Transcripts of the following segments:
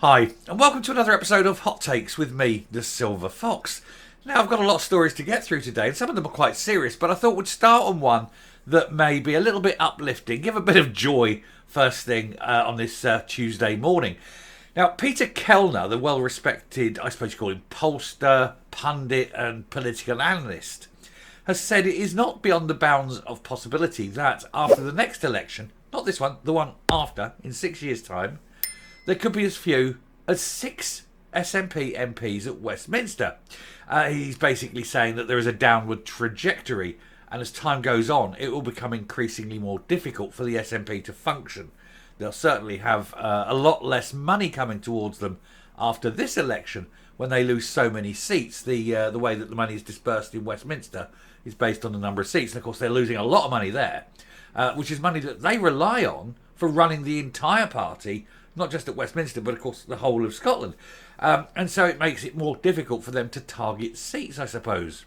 Hi, and welcome to another episode of Hot Takes with me, the Silver Fox. Now, I've got a lot of stories to get through today, and some of them are quite serious, but I thought we'd start on one that may be a little bit uplifting, give a bit of joy first thing on this Tuesday morning. Now, Peter Kellner, the well-respected, I suppose you call him pollster, pundit and political analyst, has said it is not beyond the bounds of possibility that after the next election, not this one, the one after, in 6 years' time, there could be as few as 6 SNP MPs at Westminster. He's basically saying that there is a downward trajectory, and as time goes on, it will become increasingly more difficult for the SNP to function. They'll certainly have a lot less money coming towards them after this election when they lose so many seats. The way that the money is dispersed in Westminster is based on the number of seats, and of course they're losing a lot of money there, which is money that they rely on for running the entire party, not just at Westminster, but of course the whole of Scotland. And so it makes it more difficult for them to target seats, I suppose.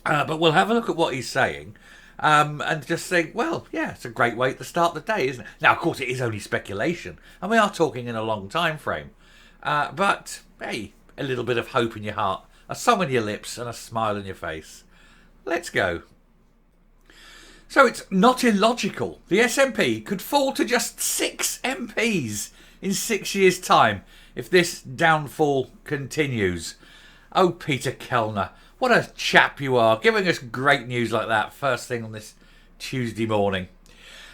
But we'll have a look at what he's saying and just think, well, yeah, it's a great way to start the day, isn't it? Now, of course, it is only speculation, and we are talking in a long time frame. But, hey, a little bit of hope in your heart, a song on your lips and a smile on your face. Let's go. So it's not illogical. The SNP could fall to just 6 MPs in 6 years' time if this downfall continues. Oh, Peter Kellner, what a chap you are, giving us great news like that first thing on this Tuesday morning.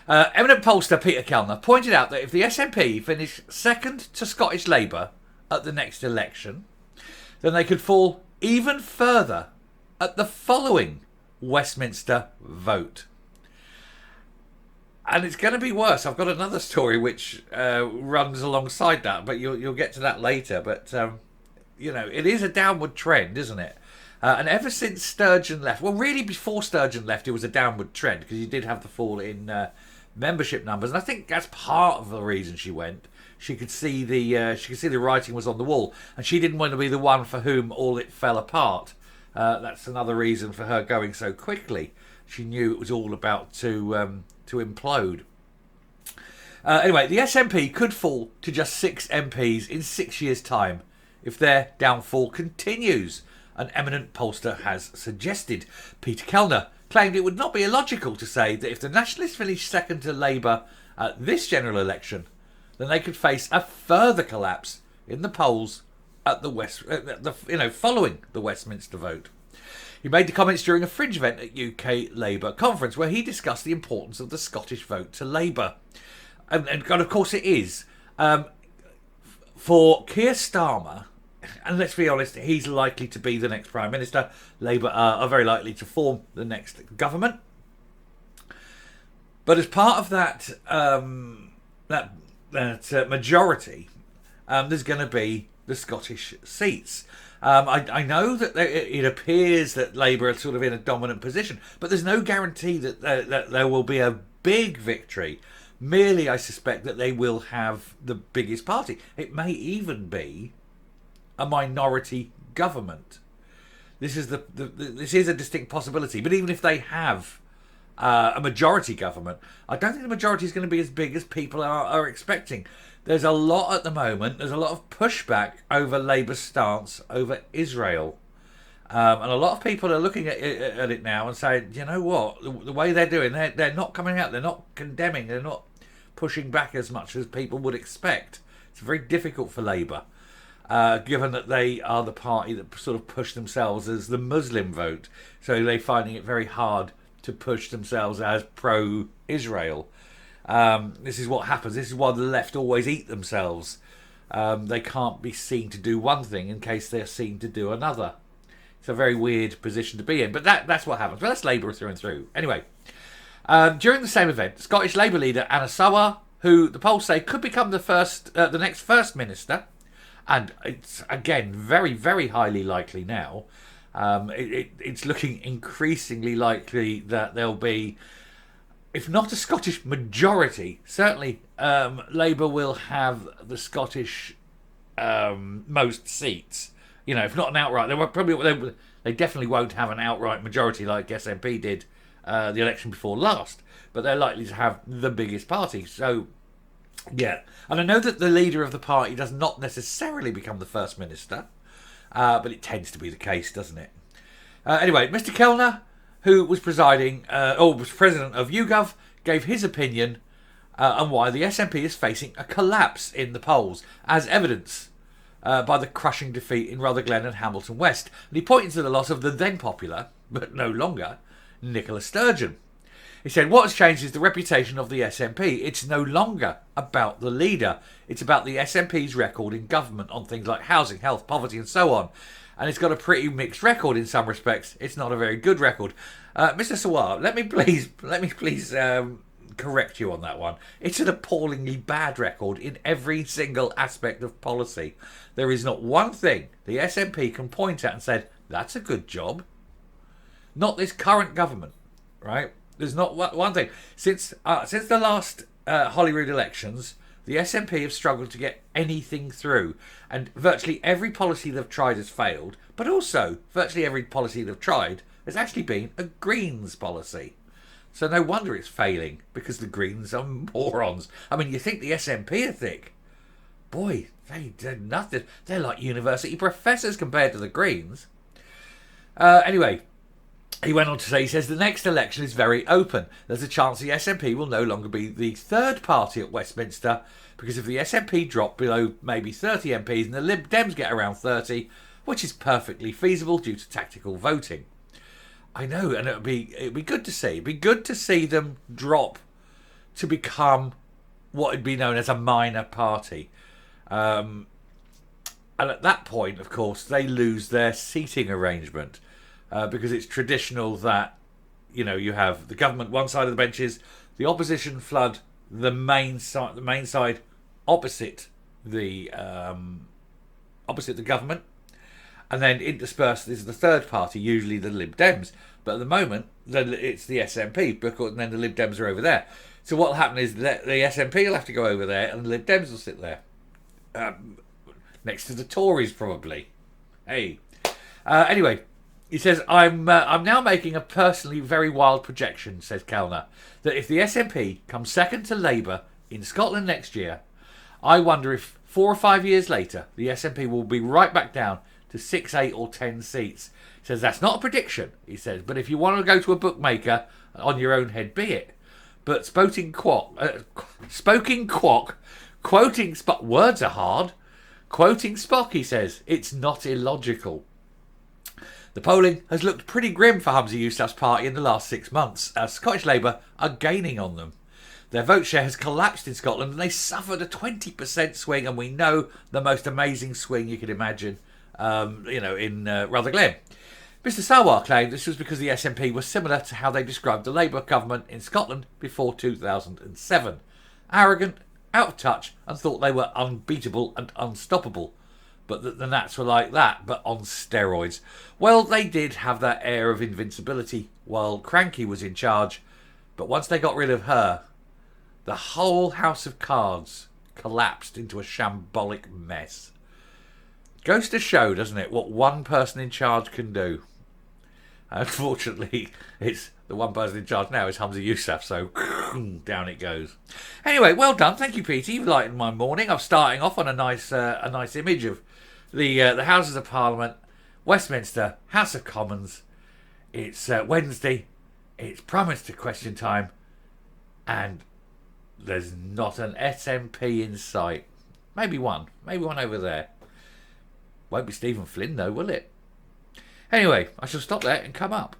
Eminent pollster Peter Kellner pointed out that if the SNP finish second to Scottish Labour at the next election, then they could fall even further at the following Westminster vote. And it's going to be worse. I've got another story which runs alongside that, but you'll get to that later. But, it is a downward trend, isn't it? And ever since Sturgeon left, well, really before Sturgeon left, it was a downward trend because you did have the fall in membership numbers. And I think that's part of the reason she went. She could see the writing was on the wall, and she didn't want to be the one for whom all it fell apart. That's another reason for her going so quickly. She knew it was all about to implode. Anyway, the SNP could fall to just 6 MPs in 6 years' time if their downfall continues, an eminent pollster has suggested. Peter Kellner claimed it would not be illogical to say that if the Nationalists finish second to Labour at this general election, then they could face a further collapse in the polls at following the Westminster vote. He made the comments during a fringe event at UK Labour conference where he discussed the importance of the Scottish vote to Labour. And of course it is. For Keir Starmer, and let's be honest, he's likely to be the next Prime Minister. Labour are very likely to form the next government. But as part of that majority, there's going to be the Scottish seats. I know that it appears that Labour are sort of in a dominant position, but there's no guarantee that there will be a big victory. Merely, I suspect that they will have the biggest party. It may even be a minority government. This is this is a distinct possibility. But even if they have a majority government, I don't think the majority is going to be as big as people are expecting. There's a lot at the moment. There's a lot of pushback over Labour's stance over Israel. And a lot of people are looking at it now and saying, you know what, the way they're doing, they're not coming out, they're not condemning, they're not pushing back as much as people would expect. It's very difficult for Labour, given that they are the party that sort of push themselves as the Muslim vote. So they're finding it very hard to push themselves as pro-Israel. This is what happens. This is why the left always eat themselves. They can't be seen to do one thing in case they're seen to do another. It's a very weird position to be in, but that's what happens. Well, that's Labour through and through. Anyway, during the same event, Scottish Labour leader Anna Sawar, who the polls say could become the next First Minister, and it's, again, very, very highly likely now. It's looking increasingly likely that there'll be, if not a Scottish majority, certainly Labour will have the Scottish most seats. You know, if not an outright, they definitely won't have an outright majority like SNP did the election before last, but they're likely to have the biggest party. So Yeah, and I know that the leader of the party does not necessarily become the first minister, but it tends to be the case, doesn't it? Anyway, Mr. Kellner, who was presiding, or was president of YouGov, gave his opinion on why the SNP is facing a collapse in the polls, as evidenced by the crushing defeat in Rutherglen and Hamilton West. And he pointed to the loss of the then popular, but no longer, Nicola Sturgeon. He said, what has changed is the reputation of the SNP. It's no longer about the leader. It's about the SNP's record in government on things like housing, health, poverty and so on. And it's got a pretty mixed record in some respects. It's not a very good record. Mr. Sawar, let me please correct you on that one. It's an appallingly bad record in every single aspect of policy. There is not one thing the SNP can point at and said, that's a good job. Not this current government, right? There's not one thing. Since the last Holyrood elections, the SNP have struggled to get anything through. And virtually every policy they've tried has failed. But also, virtually every policy they've tried has actually been a Greens policy. So no wonder it's failing, because the Greens are morons. I mean, you think the SNP are thick? Boy, they did nothing. They're like university professors compared to the Greens. Anyway, he went on to say, he says, the next election is very open. There's a chance the SNP will no longer be the third party at Westminster, because if the SNP drop below maybe 30 MPs and the Lib Dems get around 30, which is perfectly feasible due to tactical voting. I know, and it'd be good to see. It'd be good to see them drop to become what would be known as a minor party. And at that point, of course, they lose their seating arrangement. Because it's traditional that, you know, you have the government one side of the benches, the opposition flood the main side opposite the government, and then interspersed is the third party, usually the Lib Dems. But at the moment, it's the SNP, and then the Lib Dems are over there. So what will happen is that the SNP will have to go over there, and the Lib Dems will sit there, next to the Tories probably. Hey, anyway. He says, I'm now making a personally very wild projection, says Kellner, that if the SNP comes second to Labour in Scotland next year, I wonder if 4 or 5 years later, the SNP will be right back down to 6, 8 or 10 seats. He says, that's not a prediction, he says, but if you want to go to a bookmaker, on your own head be it. But spoken quock, quoting Spock, words are hard, quoting Spock, he says, it's not illogical. The polling has looked pretty grim for Humza Yousaf's party in the last 6 months, as Scottish Labour are gaining on them. Their vote share has collapsed in Scotland and they suffered a 20% swing, and we know the most amazing swing you could imagine, in Rutherglen. Mr Sawar claimed this was because the SNP was similar to how they described the Labour government in Scotland before 2007. Arrogant, out of touch, and thought they were unbeatable and unstoppable. But that the Nats were like that, but on steroids. Well, they did have that air of invincibility while Cranky was in charge. But once they got rid of her, the whole house of cards collapsed into a shambolic mess. Goes to show, doesn't it, what one person in charge can do. Unfortunately, it's the one person in charge now is Humza Yousaf, so down it goes. Anyway, well done. Thank you, Peter. You've lightened my morning. I'm starting off on a nice image of the Houses of Parliament, Westminster, House of Commons. It's Wednesday. It's Prime Minister question time, and there's not an SNP in sight. Maybe one over there. Won't be Stephen Flynn though, will it? Anyway, I shall stop there and come up.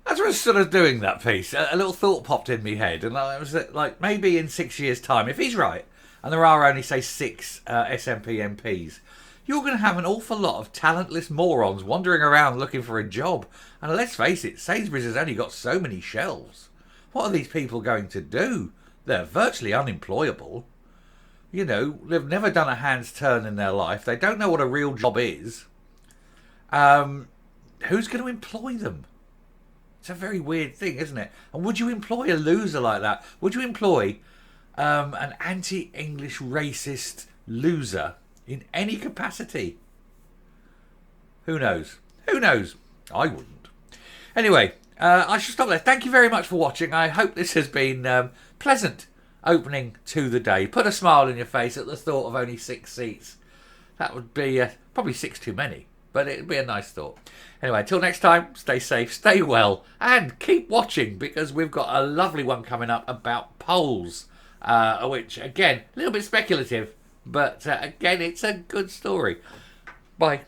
As I was sort of doing that piece, a little thought popped in my head, and I was like, maybe in 6 years' time, if he's right, and there are only, say, 6 SNP MPs, you're going to have an awful lot of talentless morons wandering around looking for a job. And let's face it, Sainsbury's has only got so many shelves. What are these people going to do? They're virtually unemployable. You know, they've never done a hand's turn in their life. They don't know what a real job is. Who's going to employ them? It's a very weird thing, isn't it? And would you employ a loser like that? Would you employ an anti-English racist loser in any capacity? Who knows? Who knows? I wouldn't. Anyway, I shall stop there. Thank you very much for watching. I hope this has been pleasant opening to the day. Put a smile on your face at the thought of only 6 seats. That would be probably 6 too many, but it'd be a nice thought. Anyway, until next time, stay safe, stay well, and keep watching, because we've got a lovely one coming up about polls, which, again, a little bit speculative, but again, it's a good story. Bye.